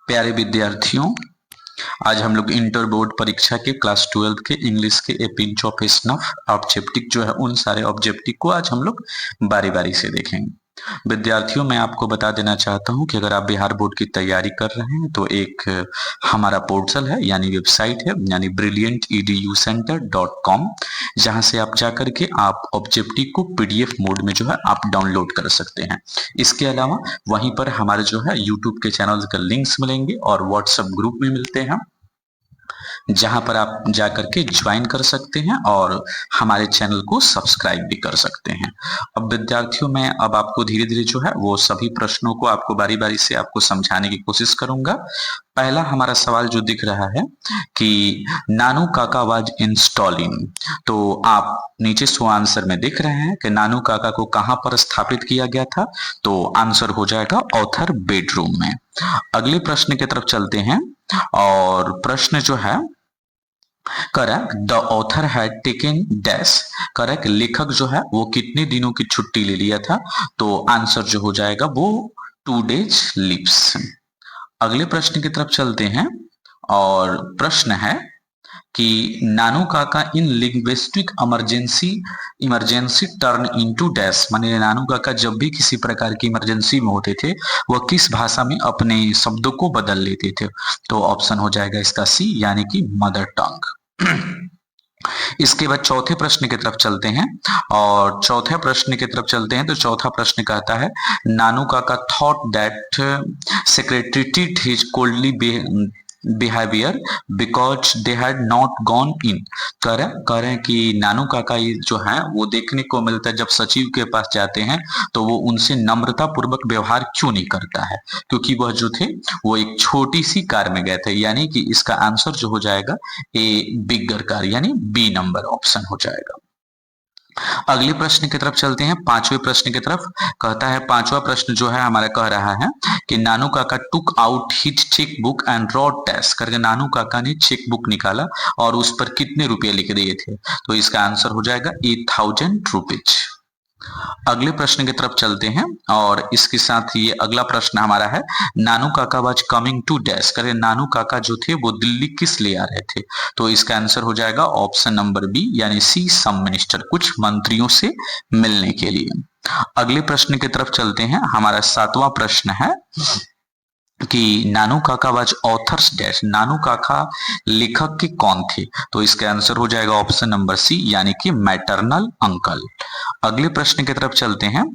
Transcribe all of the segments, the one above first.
प्यारे विद्यार्थियों, आज हम लोग इंटर बोर्ड परीक्षा के क्लास 12 के इंग्लिश के ए पिंच ऑफ स्नफ ऑब्जेक्टिव जो है उन सारे ऑब्जेक्टिव को आज हम लोग बारी बारी से देखेंगे। विद्यार्थियों, मैं आपको बता देना चाहता हूं कि अगर आप बिहार बोर्ड की तैयारी कर रहे हैं तो एक हमारा पोर्टल है यानी वेबसाइट है यानी brillianteducenter.com, जहां से आप जाकर के आप ऑब्जेक्टिव को पीडीएफ मोड में जो है आप डाउनलोड कर सकते हैं। इसके अलावा वहीं पर हमारे जो है यूट्यूब के चैनल का लिंक्स मिलेंगे और व्हाट्सएप ग्रुप में मिलते हैं, जहां पर आप जाकर के ज्वाइन कर सकते हैं और हमारे चैनल को सब्सक्राइब भी कर सकते हैं। अब विद्यार्थियों, मैं अब आपको धीरे धीरे जो है वो सभी प्रश्नों को आपको बारी बारी से आपको समझाने की कोशिश करूंगा। पहला हमारा सवाल जो दिख रहा है कि नानू काका वाज इंस्टॉलिंग, तो आप नीचे सो आंसर में देख रहे हैं कि नानू काका को कहां पर स्थापित किया गया था, तो आंसर हो जाएगा ऑथर बेडरूम में। अगले प्रश्न की तरफ चलते हैं और प्रश्न जो है correct, the author had taken dash, correct, लेखक जो है वो कितने दिनों की छुट्टी ले लिया था, तो आंसर जो हो जाएगा वो 2 days लीव्स। अगले प्रश्न की तरफ चलते हैं और प्रश्न है कि नानू काका इन linguistic emergency turn into dash, माने नानू काका जब भी किसी प्रकार की इमरजेंसी में होते थे वह किस भाषा में अपने शब्दों को बदल लेते थे, तो ऑप्शन हो जाएगा इसका सी यानी कि मदर टंग। इसके बाद चौथे प्रश्न की तरफ चलते हैं और चौथे प्रश्न की तरफ चलते हैं तो चौथा प्रश्न कहता है नानू काका thought that secretary tit his coldly behaviour because they had not gone in, कह रहे हैं कि नानू काका जो है वो देखने को मिलता है जब सचिव के पास जाते हैं तो वो उनसे नम्रता पूर्वक व्यवहार क्यों नहीं करता है, क्योंकि वह जो थे वो एक छोटी सी कार में गए थे, यानी कि इसका आंसर जो हो जाएगा ए बिगर कार यानी बी नंबर ऑप्शन हो जाएगा। अगले प्रश्न की तरफ चलते हैं, पांचवें प्रश्न की तरफ। कहता है पांचवा प्रश्न जो है हमारा कह रहा है कि Nanu Kaka took out his cheque book and wrote dash, करके नानू काका ने चेक बुक निकाला और उस पर कितने रुपए लिख दिए थे, तो इसका आंसर हो जाएगा 1000 रुपीज। अगले प्रश्न की तरफ चलते हैं और इसके साथ ये अगला प्रश्न हमारा है Nanu Kaka was coming to dash, करे नानू काका जो थे वो दिल्ली किस लिए आ रहे थे, तो इसका आंसर हो जाएगा ऑप्शन नंबर बी यानी सी सम मिनिस्टर, कुछ मंत्रियों से मिलने के लिए। अगले प्रश्न की तरफ चलते हैं, हमारा सातवां प्रश्न है कि Nanu Kaka was authors dash, Nanu काका लेखक के कौन थे, तो इसका आंसर हो जाएगा ऑप्शन नंबर सी यानी कि मैटरनल अंकल। अगले प्रश्न की तरफ चलते हैं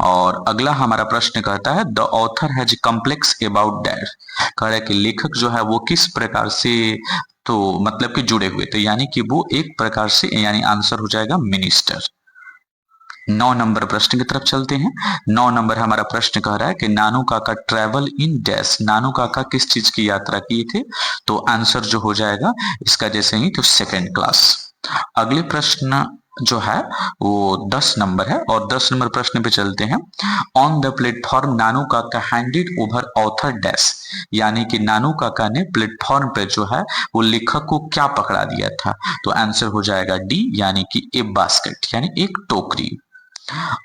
और अगला हमारा प्रश्न कहता है the author has complex about dash, कह रहा है कि लेखक जो है वो किस प्रकार से तो मतलब कि जुड़े हुए थे, यानी कि वो एक प्रकार से, यानी आंसर हो जाएगा मिनिस्टर। 9 नंबर प्रश्न की तरफ चलते हैं। 9 नंबर हमारा प्रश्न कह रहा है कि नानू काका ट्रेवल इन डैश, नानू काका किस चीज की यात्रा किए थे, तो आंसर जो हो जाएगा इसका जैसे ही तो सेकंड क्लास। अगले प्रश्न जो है वो 10 नंबर है और 10 नंबर प्रश्न पे चलते हैं। On the platform Nanu Kaka handed over author dash, यानी कि नानू काका ने प्लेटफॉर्म पे जो है वो लेखक को क्या पकड़ा दिया था, तो आंसर हो जाएगा डी यानी कि ए बास्केट यानी एक टोकरी।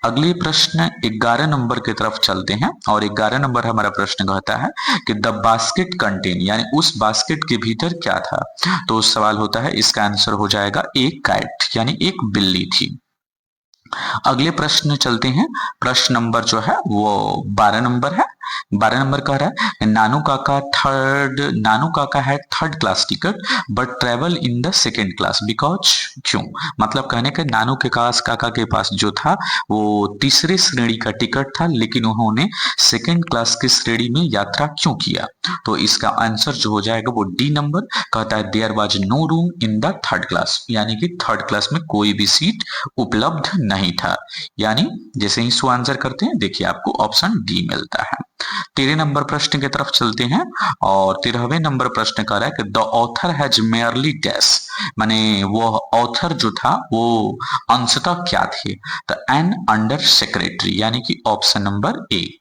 अगले प्रश्न 11 नंबर की तरफ चलते हैं और 11 नंबर हमारा प्रश्न कहता है कि द बास्केट कंटेन, यानी उस बास्केट के भीतर क्या था, तो सवाल होता है इसका आंसर हो जाएगा एक कैट यानी एक बिल्ली थी। अगले प्रश्न चलते हैं, प्रश्न नंबर जो है वो 12 नंबर है। 12 नंबर कह रहा है नानू काका है third class ticket but travel in the second class because, क्यों, मतलब कहने के नानू के काका के पास जो था वो तीसरे श्रेणी का टिकट था लेकिन उन्होंने सेकेंड क्लास की श्रेणी में यात्रा क्यों किया, तो इसका आंसर जो हो जाएगा वो डी नंबर, कहता है there was no room in the third class, यानी कि थर्ड क्लास में कोई भी सीट उपलब्ध नहीं था, यानी जैसे ही सो आंसर करते हैं देखिए आपको ऑप्शन डी मिलता है। 13 नंबर प्रश्न की तरफ चलते हैं और 13वें नंबर प्रश्न कह रहा है कि the author has merely dash, माने वो ऑथर जो था वो अंशतः क्या थे, तो एन अंडर सेक्रेटरी यानी कि ऑप्शन नंबर ए।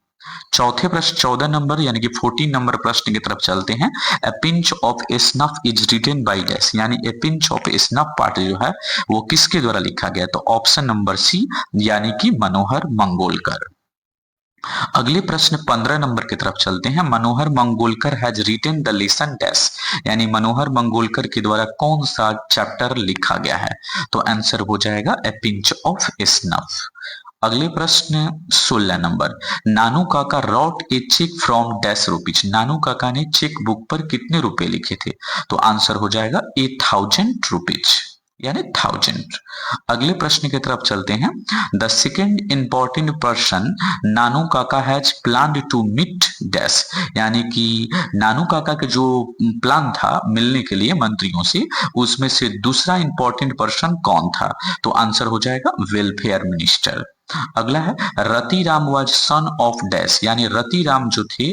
चौथे प्रश्न 14 नंबर यानी कि 14 नंबर प्रश्न की तरफ चलते हैं। A pinch of snuff is written by dash, यानी a pinch of snuff part जो है वो किसके द्वारा लिखा गया, तो ऑप्शन नंबर सी यानी कि मनोहर मंगोलकर। अगले प्रश्न 15 नंबर की तरफ चलते हैं। Manohar Mangolkar has written the lesson dash, यानी मनोहर मंगोलकर के द्वारा कौन सा चैप्टर लिखा गया है? तो आंसर हो जाएगा ए पिंच ऑफ स्नफ। अगले प्रश्न 16 number, Nanu Kaka wrote a cheque from dash rupees, Nanu Kaka ने चेक बुक पर कितने रुपए लिखे थे? तो आंसर हो जाएगा 1000 रुपीज, यानी 1000। अगले प्रश्न की तरफ चलते हैं। The second important person Nanu Kaka has plan to meet dash, यानी कि नानू काका के जो प्लान था मिलने के लिए मंत्रियों से, उसमें से दूसरा इंपॉर्टेंट पर्सन कौन था? तो आंसर हो जाएगा वेलफेयर मिनिस्टर। अगला है Rati Ram was son of dash, यानी रति राम जो थे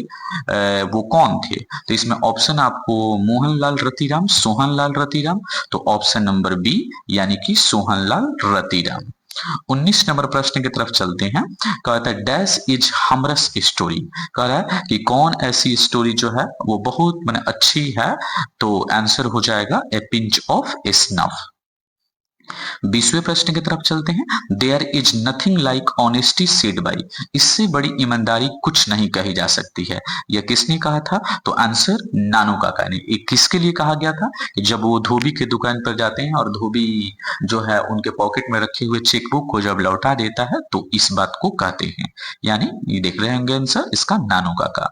वो कौन थे? तो इसमें ऑप्शन आपको मोहनलाल रतिराम, सोहनलाल रतिराम, तो ऑप्शन नंबर बी यानी कि सोहनलाल रतिराम। 19 नंबर प्रश्न की तरफ चलते हैं। कहता है डैश इज हमरस स्टोरी, कह रहा है कि कौन ऐसी स्टोरी जो है वो बहुत माने अच्छी है? तो आंसर हो जाएगा ए पिंच ऑफ स्नफ। 20वें प्रश्न की तरफ चलते हैं। There is nothing like honesty said by, इससे बड़ी ईमानदारी कुछ नहीं कही जा सकती है, यह किसने कहा था? तो आंसर नानू काका ने। ये किसके लिए कहा गया था? कि जब वो धोबी के दुकान पर जाते हैं और धोबी जो है उनके पॉकेट में रखे हुए चेकबुक को जब लौटा देता है तो इस बात को कहते हैं, यानी ये देख रहे होंगे आंसर इसका नानू काका।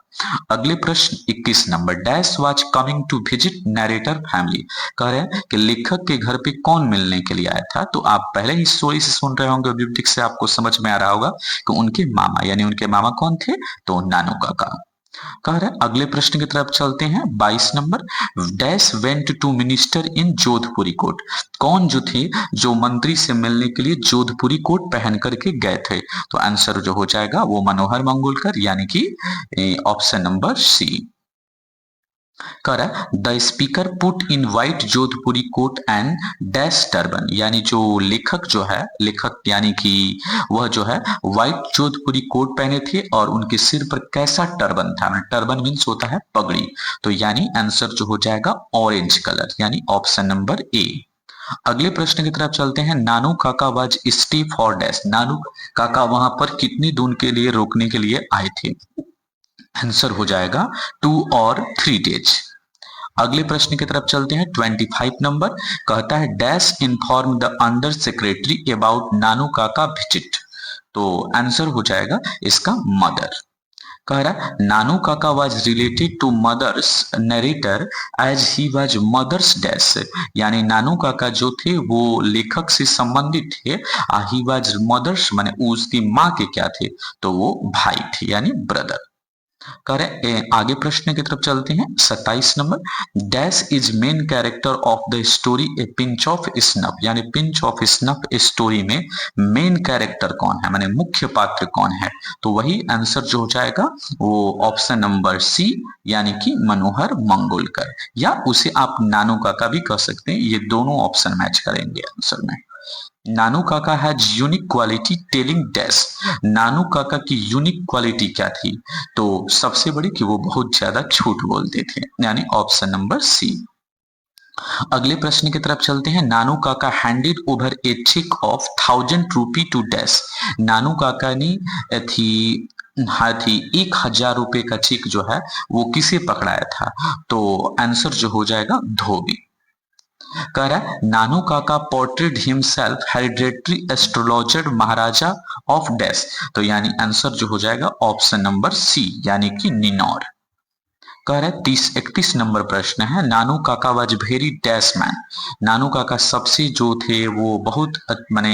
अगले प्रश्न 21 number, dash was coming to visit narrator family, कह रहे हैं कि लेखक के घर पे कौन मिलने के लिए आया था? तो आप पहले ही स्टोरी से सुन रहे होंगे, ऑब्जेक्टिव से आपको समझ में आ रहा होगा कि उनके मामा, यानी उनके मामा कौन थे? तो नानू काका। कह रहे हैं अगले प्रश्न की तरफ चलते हैं। 22 number, dash went to minister in Jodhpuri coat, कौन जो थे जो मंत्री से मिलने के लिए जोधपुरी कोट पहन करके गए थे? तो आंसर जो हो जाएगा वो मनोहर मंगोलकर, यानी कि ऑप्शन नंबर सी। कह रहा है the speaker put in white Jodhpuri coat and dash turban, यानी जो लेखक जो है, लेखक यानी कि वह जो है व्हाइट जोधपुरी कोट पहने थे और उनके सिर पर कैसा टर्बन था? टर्बन मीन्स होता है पगड़ी, तो यानी आंसर जो हो जाएगा ऑरेंज कलर, यानी ऑप्शन नंबर ए। अगले प्रश्न की तरफ चलते हैं। Nanu Kaka was stay for dash, Nanu काका वहां पर कितने दिन के लिए रोकने के लिए आए थे? आंसर हो जाएगा 2 और 3 डेज। अगले प्रश्न की तरफ चलते हैं। 25 नंबर, कहता है dash inform the under secretary about Nanu Kaka visit, तो आंसर हो जाएगा इसका मदर। कह रहा है Nanu Kaka was related to mother's narrator as he was mother's dash, यानी नानू काका जो थे वो लेखक से संबंधित थे, ही वाज मदर्स माने उसकी माँ के क्या थे? तो वो भाई थे, यानी ब्रदर। करें आगे प्रश्न की तरफ चलते हैं। 27 number, dash is main character of the story A pinch of snuff, यानी पिंच ऑफ स्नफ स्टोरी में मेन कैरेक्टर कौन है, माने मुख्य पात्र कौन है? तो वही आंसर जो हो जाएगा वो ऑप्शन नंबर सी, यानी कि मनोहर मंगोलकर, या उसे आप नानू काका भी कह सकते हैं। ये दोनों ऑप्शन मैच करेंगे आंसर में। Nanu Kaka has unique quality telling dash, Nanu Kaka की यूनिक क्वालिटी क्या थी? तो सबसे बड़ी कि वो बहुत ज्यादा झूठ बोलते थे, यानी ऑप्शन नंबर सी। अगले प्रश्न की तरफ चलते हैं। Nanu Kaka handed over a cheque of 1000 rupee to dash, Nanu Kaka ने थी 1000 रुपए का चेक जो है वो किसे पकड़ाया था? तो आंसर जो हो जाएगा धोबी। कह रहा है नानू काका portrait himself hereditary astrologer Maharaja of dash, तो यानी आंसर जो हो जाएगा ऑप्शन नंबर सी, यानी कि निनौर। कह रहा है 31 नंबर प्रश्न है। Nanu Kaka was very dash man, नानू काका सबसे जो थे वो बहुत माने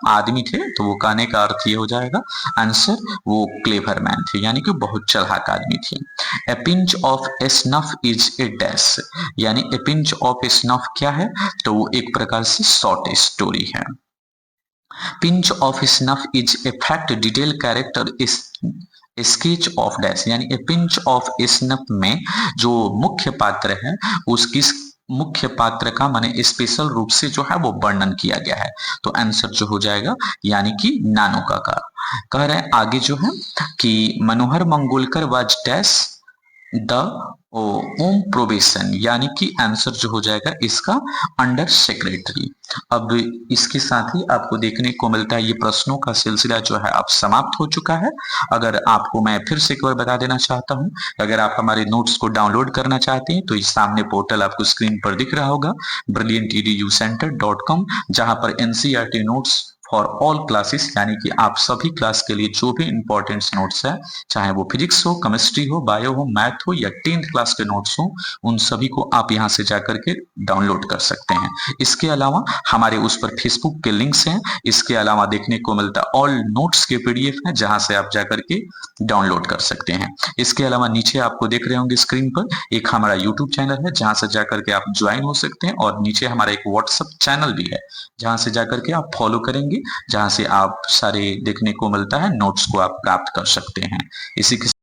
आदमी थे, तो वो कहने का अर्थ ये हो जाएगा आंसर वो क्लेवर मैन थे, यानी कि बहुत चालाक आदमी थे। ए pinch of snuff is a dash, यानी ए पिंच ऑफ स्नफ क्या है? तो वो एक प्रकार से शॉर्ट स्टोरी है। Pinch of snuff is a fact detail character is sketch of dash, यानी ए पिंच ऑफ स्नफ में जो मुख्य पात्र है उसकी मुख्य पात्र का माने स्पेशल रूप से जो है वो वर्णन किया गया है, तो आंसर जो हो जाएगा यानी कि नानू काका। कह रहे हैं आगे जो है कि Manohar Mangolkar was dash the on probation, यानी कि आंसर जो हो जाएगा इसका अंडर सेक्रेटरी। अब इसके साथ ही आपको देखने को मिलता है ये प्रश्नों का सिलसिला जो है अब समाप्त हो चुका है। अगर आपको मैं फिर से एक बार बता देना चाहता हूं, अगर आप हमारे नोट्स को डाउनलोड करना चाहते हैं तो इस सामने पोर्टल आपको स्क्रीन पर दिख रहा होगा brillianteducenter.com, जहां पर NCERT notes for all classes, यानी कि आप सभी क्लास के लिए जो भी इंपॉर्टेंट नोट्स है, चाहे वो फिजिक्स हो, केमिस्ट्री हो, बायो हो, मैथ हो या 10th क्लास के नोट्स हो, उन सभी को आप यहां से जाकर के डाउनलोड कर सकते हैं। इसके अलावा हमारे उस पर फेसबुक के लिंक्स हैं। इसके अलावा देखने को मिलता है ऑल नोट्स के पीडीएफ है, जहां से आप जाकर के डाउनलोड कर सकते हैं। इसके अलावा नीचे आपको देख रहे होंगे स्क्रीन पर एक हमारा यूट्यूब चैनल है, जहां से जाकर के आप ज्वाइन हो सकते हैं, और नीचे हमारा एक व्हाट्सएप चैनल भी है, जहां से जाकर के आप फॉलो करेंगे, जहां से आप सारे देखने को मिलता है नोट्स को आप प्राप्त कर सकते हैं। इसी के